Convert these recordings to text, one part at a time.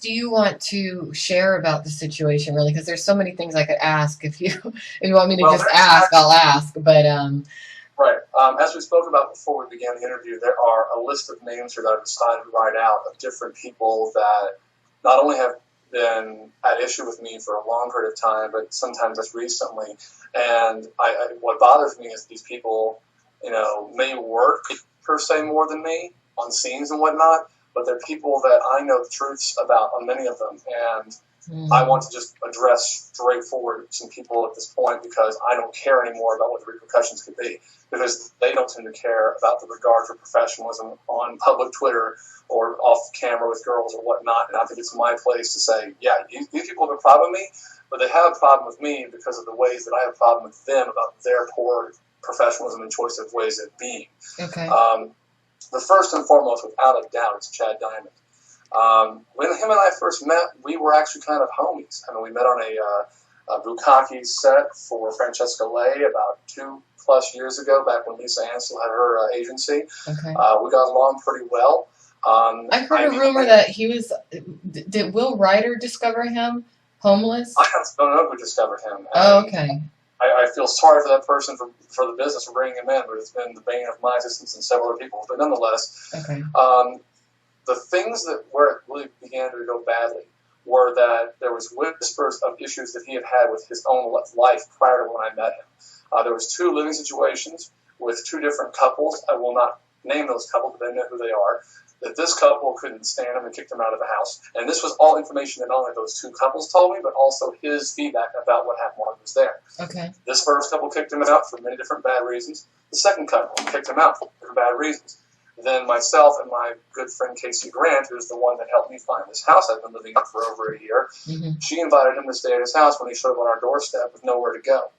do you want to share about the situation, really? Because there's so many things I could ask. If you want me to just ask, I'll ask. But Right. As we spoke about before we began the interview, there are a list of names here that I've decided to write out of different people that not only have been at issue with me for a long period of time, but sometimes just recently. And what bothers me is these people, may work per se more than me on scenes and whatnot, but they're people that I know the truths about on many of them. And I want to just address straightforward some people at this point because I don't care anymore about what the repercussions could be, because they don't seem to care about the regard for professionalism on public Twitter or off camera with girls or whatnot. And I think it's my place to say, yeah, these people have a problem with me, but they have a problem with me because of the ways that I have a problem with them about their poor professionalism and choice of ways of being. Okay. The first and foremost, without a doubt, is Chad Diamond. When him and I first met, we were actually kind of homies. I mean, we met on a Bukkake set for Francesca Lay about 2+ years ago, back when Lisa Ann still had her agency. Okay. We got along pretty well. I heard a rumor that he was. Did Will Ryder discover him homeless? I don't know who discovered him. Oh, okay. I feel sorry for that person for the business for bringing him in, but it's been the bane of my existence and several other people. But nonetheless, okay. The things where it really began to go badly were that there was whispers of issues that he had had with his own life prior to when I met him. There was 2 living situations with 2 different couples. I will not name those couples, but they know who they are. That this couple couldn't stand him and kicked him out of the house. And this was all information that not only those 2 couples told me, but also his feedback about what happened while he was there. Okay. This first couple kicked him out for many different bad reasons. The second couple kicked him out for bad reasons. Then myself and my good friend Casey Grant, who's the one that helped me find this house I've been living in for over a year, she invited him to stay at his house when he showed up on our doorstep with nowhere to go.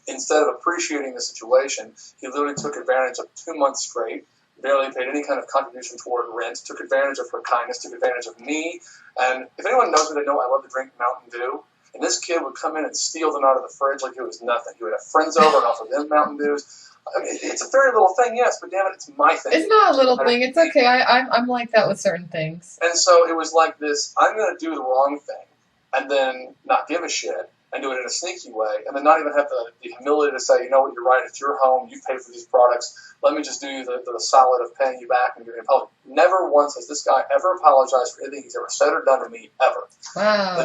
Instead of appreciating the situation, he literally took advantage of 2 months straight, barely paid any kind of contribution toward rent, took advantage of her kindness, took advantage of me. And if anyone knows me, they know I love to drink Mountain Dew. And this kid would come in and steal them out of the fridge like it was nothing. He would have friends over and offer them Mountain Dews. I mean, it's a very little thing, yes, but damn it, it's my thing. It's not a little thing. It's okay. I'm like that with certain things. And so it was like this, I'm going to do the wrong thing and then not give a shit and do it in a sneaky way and then not even have the humility to say, you know what, you're right, it's your home, you paid for these products, let me just do you the solid of paying you back and giving you public. Never once has this guy ever apologized for anything he's ever said or done to me, ever. Wow.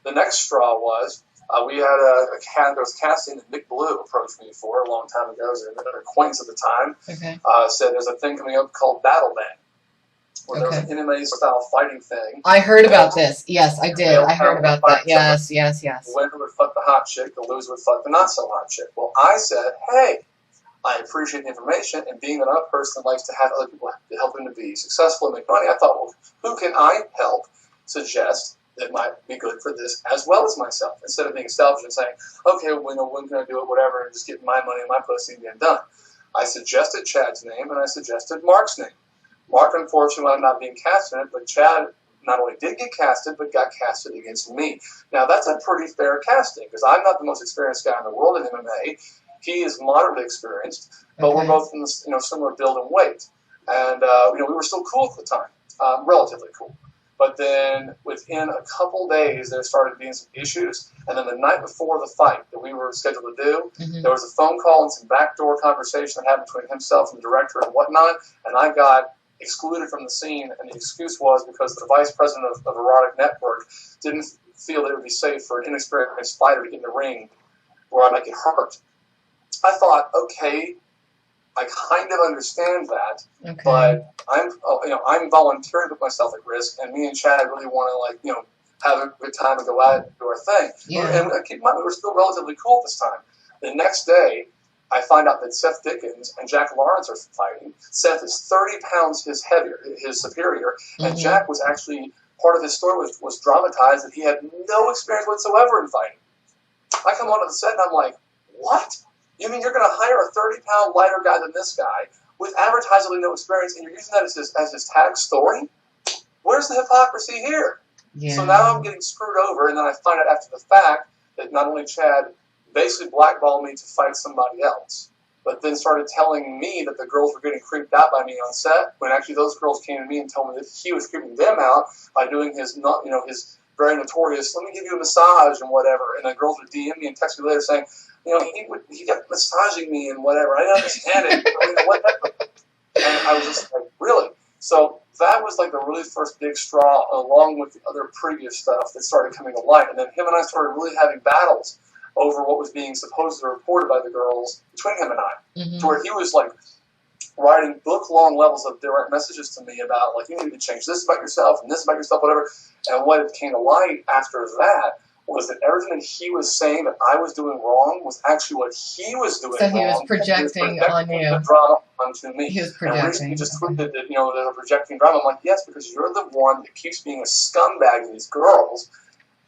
The next straw was, we had there was a casting that Nick Blue approached me for a long time ago. It was an acquaintance at the time. Okay. Said there's a thing coming up called Battle Bang, where there was an MMA-style fighting thing. I heard about this. Yes, I did. I heard about that. Yes. The winner would fuck the hot chick, the loser would fuck the not-so-hot chick. Well, I said, hey, I appreciate the information, and being that I'm a person that likes to have other people help him to be successful and make money, I thought, well, who can I help suggest that might be good for this as well as myself, instead of being selfish and saying, okay, well, when can I do it, whatever, and just get my money and my pussy and get done. I suggested Chad's name, and I suggested Mark's name. Mark, unfortunately, wound up not being casted in it, but Chad not only did get casted, but got casted against me. Now, that's a pretty fair casting, because I'm not the most experienced guy in the world in MMA. He is moderately experienced, but we're both in this, similar build and weight. And, we were still cool at the time, relatively cool. But then within a couple days, there started being some issues. And then the night before the fight that we were scheduled to do, there was a phone call and some backdoor conversation that happened between himself and the director and whatnot. And I got excluded from the scene. And the excuse was because the vice president of Erotic Network didn't feel that it would be safe for an inexperienced fighter to get in the ring where I might get hurt. I thought, okay, I kind of understand that, but I'm volunteering to put myself at risk, and me and Chad really want to have a good time and go out and do our thing. Yeah. And keep in mind, we were still relatively cool this time. The next day, I find out that Seth Dickens and Jack Lawrence are fighting. Seth is 30 pounds his superior, and Jack was actually, part of his story was dramatized that he had no experience whatsoever in fighting. I come onto the set and I'm like, what? You mean you're going to hire a 30-pound lighter guy than this guy with advertisingly no experience, and you're using that as his tag story? Where's the hypocrisy here? Yeah. So now I'm getting screwed over, and then I find out after the fact that not only Chad basically blackballed me to fight somebody else, but then started telling me that the girls were getting creeped out by me on set, when actually those girls came to me and told me that he was creeping them out by doing his, not, his very notorious, let me give you a massage and whatever. And the girls would DM me and text me later saying, he kept massaging me and whatever. I didn't understand it. Whatever. And I was just like, really? So that was like the really first big straw, along with the other previous stuff that started coming to light. And then him and I started really having battles over what was being supposedly reported by the girls between him and I, to where he was like writing book-long levels of direct messages to me about, like, you need to change this about yourself and this about yourself, whatever. And what came to light after that was that everything that he was saying that I was doing wrong was actually what he was doing wrong. So he was projecting on you. The drama onto me. He was projecting. And recently he just tweeted that, that they're projecting drama. I'm like, yes, because you're the one that keeps being a scumbag to these girls,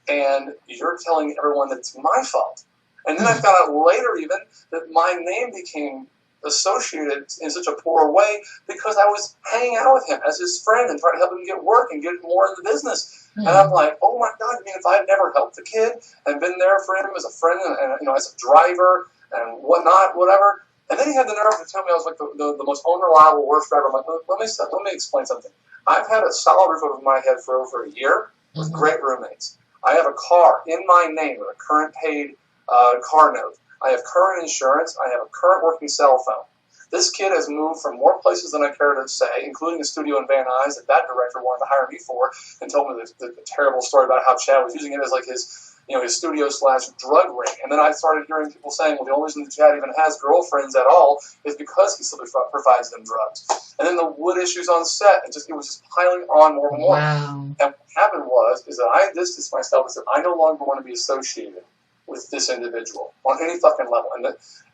and you're telling everyone that it's my fault. And then I found out later even that my name became associated in such a poor way because I was hanging out with him as his friend and trying to help him get work and get more in the business. And I'm like, oh my God, I mean, if I had never helped the kid and been there for him as a friend and as a driver and whatnot, whatever. And then he had the nerve to tell me I was like the most unreliable, worst driver. I'm like, let me explain something. I've had a solid roof over my head for over a year with great roommates. I have a car in my name with a current paid car note. I have current insurance. I have a current working cell phone. This kid has moved from more places than I care to say, including a studio in Van Nuys that director wanted to hire me for, and told me the terrible story about how Chad was using it as like his studio/drug ring. And then I started hearing people saying, well, the only reason that Chad even has girlfriends at all is because he still provides them drugs. And then the wood issues on set, it was just piling on more and more. Wow. And what happened is that I distanced myself and said, I no longer want to be associated with this individual on any fucking level. And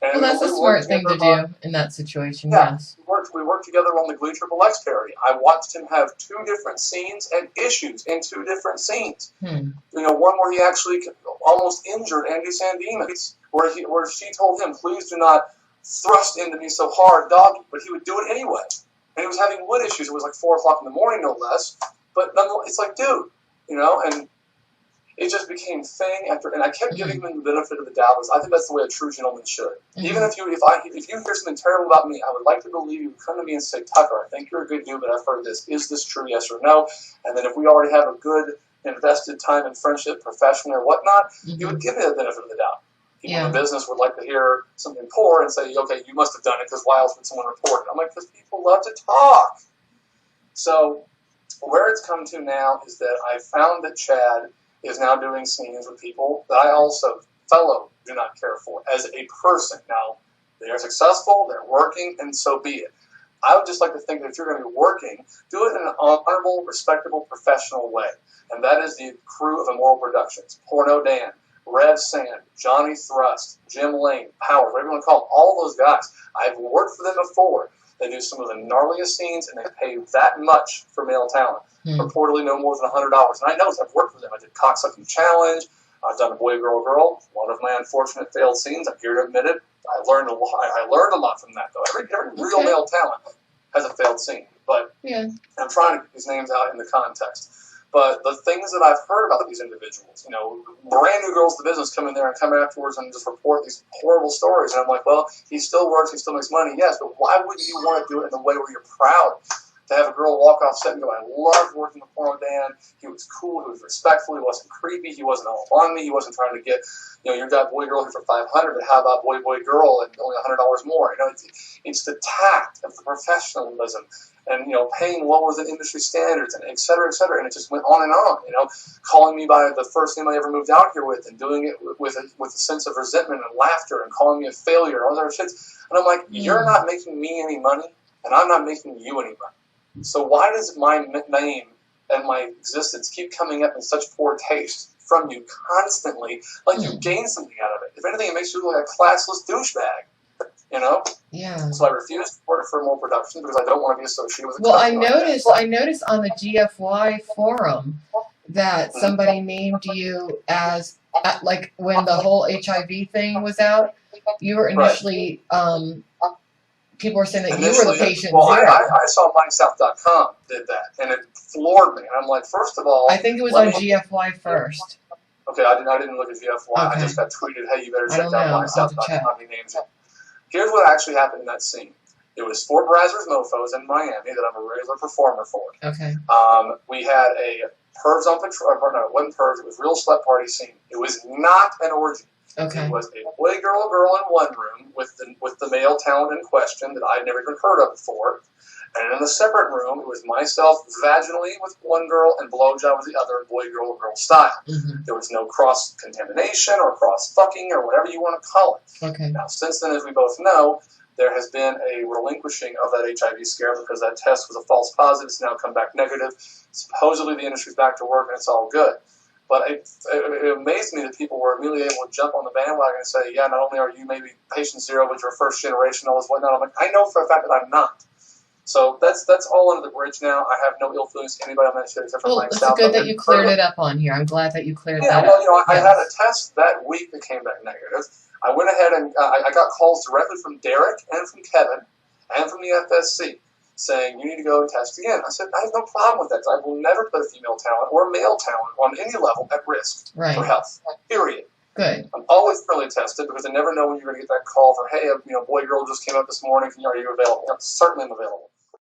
well, that's a smart thing to do in that situation, yes. We worked together on the Glee Triple X parody. I watched him have 2 different scenes and issues in 2 different scenes. One where he actually almost injured Andy Sandemans, where she told him, please do not thrust into me so hard, doggy, but he would do it anyway. And he was having wood issues. It was like 4 o'clock in the morning, no less. But nonetheless, it's like, dude, and it just became thing after, and I kept giving him the benefit of the doubt. I think that's the way a true gentleman should. Even if you hear something terrible about me, I would like to believe you would come to me and say, Tucker, I think you're a good dude, but I've heard this. Is this true? Yes or no? And then if we already have a good invested time in friendship, professionally or whatnot, you would give me the benefit of the doubt. People in the business would like to hear something poor and say, okay, you must have done it because why else would someone report it? I'm like, because people love to talk. So where it's come to now is that I found that Chad is now doing scenes with people that I also do not care for as a person. Now, they're successful, they're working, and so be it. I would just like to think that if you're going to be working, do it in an honorable, respectable, professional way. And that is the crew of Immoral Productions. Porno Dan, Rev Sand, Johnny Thrust, Jim Lane, Power, whatever you want to call them, all those guys. I've worked for them before. They do some of the gnarliest scenes, and they pay that much for male talent. Reportedly no more than $100. And I know I've worked for them. I did Cocksucking Challenge. I've done Boy, Girl, Girl. One of my unfortunate failed scenes. I'm here to admit it. I learned a lot from that, though. Every real male talent has a failed scene. But I'm trying to get these names out in the context. But the things that I've heard about these individuals, brand new girls to the business come in there and come afterwards and just report these horrible stories. And I'm like, well, he still works, he still makes money, yes, but why would you want to do it in the way where you're proud to have a girl walk off set and go, I loved working with Porno Dan. He was cool, he was respectful, he wasn't creepy, he wasn't all on me, he wasn't trying to get, you got Boy Girl here for $500, but how about Boy Boy Girl and only $100 more? It's the tact of the professionalism and paying lower than industry standards and et cetera, and it just went on and on. Calling me by the first name I ever moved out here with and doing it with a sense of resentment and laughter and calling me a failure and all that other shit. And I'm like, you're not making me any money, and I'm not making you any money. So why does my name and my existence keep coming up in such poor taste from you constantly, like you gain something out of it? If anything, it makes you look like a classless douchebag. Yeah. So I refuse to work for more production because I don't want to be associated with. Well, I noticed on the GFY forum that somebody named you as like when the whole HIV thing was out. You were initially people were saying that you were the patient zero. I saw MikeSouth.com did that, and it floored me. And I'm like, first of all, I think it was on GFY first. Okay, I didn't look at GFY. Okay. I just got tweeted, hey, you better check out MikeSouth.com. He names it. Here's what actually happened in that scene. It was Fort Brazzers Mofos in Miami that I'm a regular performer for. Okay. We had a Pervs on Patrol. No, it wasn't Pervs. It was Real Slut Party scene. It was not an orgy. Okay. It was a boy, girl in one room with the male talent in question that I'd never even heard of before. And in a separate room, it was myself vaginally with one girl and blowjob with the other, boy, girl style. Mm-hmm. There was no cross-contamination or cross-fucking or whatever you want to call it. Okay. Now, since then, as we both know, there has been a relinquishing of that HIV scare because that test was a false positive. It's now come back negative. Supposedly, the industry's back to work and it's all good. But it amazed me that people were immediately able to jump on the bandwagon and say, yeah, not only are you maybe patient zero, but you're first generation, all this whatnot. I'm like, I know for a fact that I'm not. So that's all under the bridge now. I have no ill feelings to anybody on that shit except for Well, MikeSouth. it's good that you cleared it up on here. I'm glad that you cleared that up. Yeah, well, you know, I Yes. had a test that week that came back negative. I went ahead and I got calls directly from Derek and from Kevin and from the FSC saying, you need to go and test again. I said, I have no problem with that because I will never put a female talent or a male talent on any level at risk for health, period. Good. I'm always thoroughly tested because I never know when you're going to get that call for, hey, boy, girl just came up this morning. Are you available? Certainly I'm available.